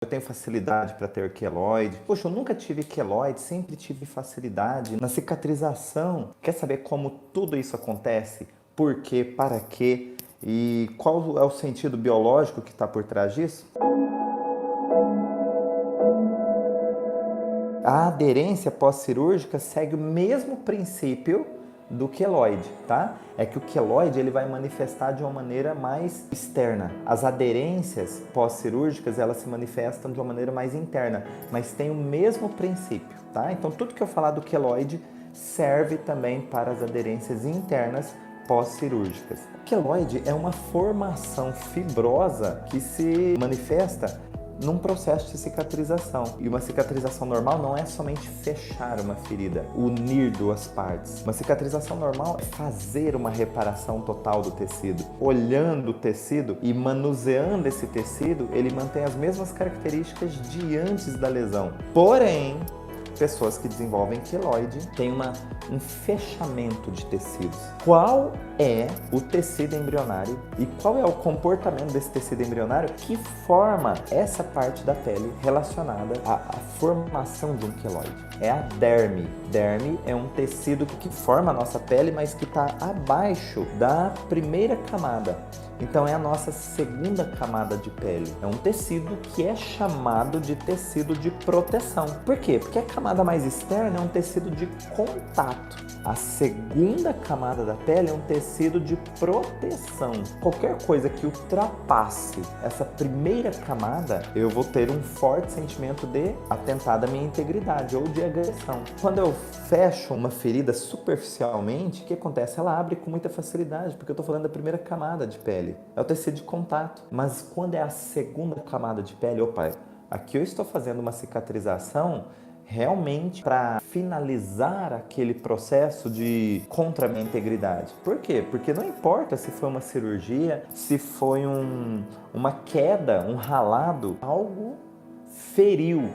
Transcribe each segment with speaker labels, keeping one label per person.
Speaker 1: Eu tenho facilidade para ter queloide. Poxa, eu nunca tive queloide, sempre tive facilidade na cicatrização. Quer saber como tudo isso acontece? Por quê? Para quê? E qual é o sentido biológico que está por trás disso? A aderência pós-cirúrgica segue o mesmo princípio do queloide, tá? É que o queloide ele vai manifestar de uma maneira mais externa. As aderências pós-cirúrgicas elas se manifestam de uma maneira mais interna, mas tem o mesmo princípio, tá? Então tudo que eu falar do queloide serve também para as aderências internas pós-cirúrgicas. O queloide é uma formação fibrosa que se manifesta num processo de cicatrização. E uma cicatrização normal não é somente fechar uma ferida, unir duas partes. Uma cicatrização normal é fazer uma reparação total do tecido. Olhando o tecido e manuseando esse tecido, ele mantém as mesmas características de antes da lesão. Porém, pessoas que desenvolvem queloide têm um fechamento de tecidos. Qual é o tecido embrionário e qual é o comportamento desse tecido embrionário que forma essa parte da pele relacionada à formação de um queloide? É a derme. Derme é um tecido que forma a nossa pele, mas que está abaixo da primeira camada. Então é a nossa segunda camada de pele. É um tecido que é chamado de tecido de proteção. Por quê? Porque a camada mais externa é um tecido de contato. A segunda camada da pele é um tecido de proteção. Qualquer coisa que ultrapasse essa primeira camada, eu vou ter um forte sentimento de atentar à minha integridade ou de agressão. Quando eu fecho uma ferida superficialmente, o que acontece? Ela abre com muita facilidade, porque eu estou falando da primeira camada de pele. É o tecido de contato. Mas quando é a segunda camada de pele, opa, aqui eu estou fazendo uma cicatrização realmente para finalizar aquele processo de contra a minha integridade. Por quê? Porque não importa se foi uma cirurgia, se foi uma queda, um ralado, algo feriu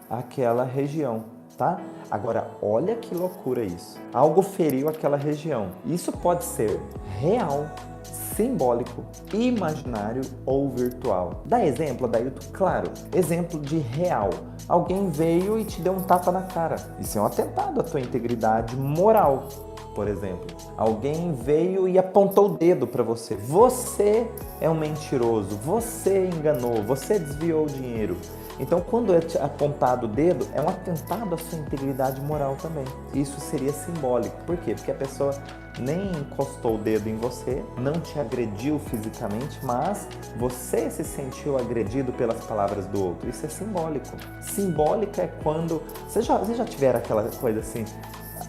Speaker 1: aquela região, tá? Agora, olha que loucura isso. Algo feriu aquela região. Isso pode ser real, simbólico, imaginário ou virtual. Dá exemplo, Adailton? Claro, exemplo de real. Alguém veio e te deu um tapa na cara. Isso é um atentado à tua integridade moral, por exemplo. Alguém veio e apontou o dedo para você. Você é um mentiroso, você enganou, você desviou o dinheiro. Então, quando é apontado o dedo, é um atentado à sua integridade moral também. Isso seria simbólico. Por quê? Porque a pessoa nem encostou o dedo em você, não te agrediu fisicamente, mas você se sentiu agredido pelas palavras do outro. Isso é simbólico. Simbólica é quando... Vocês já tiveram aquela coisa assim,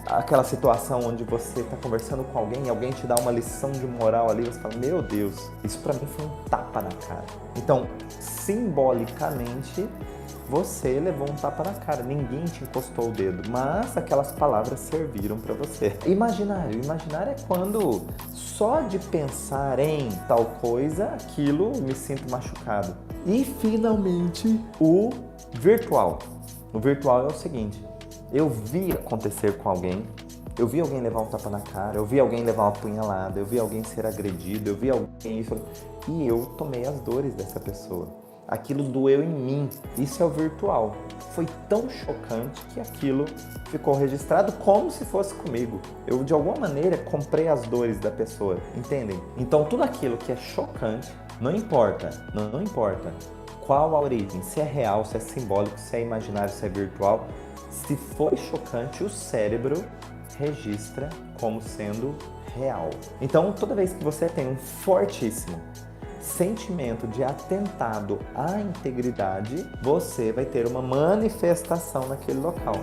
Speaker 1: aquela situação onde você está conversando com alguém e alguém te dá uma lição de moral ali, você fala, meu Deus, isso para mim foi um tapa na cara. Então, simbolicamente, você levou um tapa na cara, ninguém te encostou o dedo, mas aquelas palavras serviram para você. Imaginário é quando só de pensar em tal coisa, aquilo me sinto machucado. E finalmente, o virtual. O virtual é o seguinte, eu vi acontecer com alguém, eu vi alguém levar um tapa na cara, eu vi alguém levar uma punhalada, eu vi alguém ser agredido, eu vi alguém isso, e eu tomei as dores dessa pessoa. Aquilo doeu em mim. Isso é o virtual. Foi tão chocante que aquilo ficou registrado como se fosse comigo. Eu, de alguma maneira, comprei as dores da pessoa, entendem? Então, tudo aquilo que é chocante, não importa qual a origem, se é real, se é simbólico, se é imaginário, se é virtual, se foi chocante, o cérebro registra como sendo real. Então, toda vez que você tem um fortíssimo sentimento de atentado à integridade, você vai ter uma manifestação naquele local.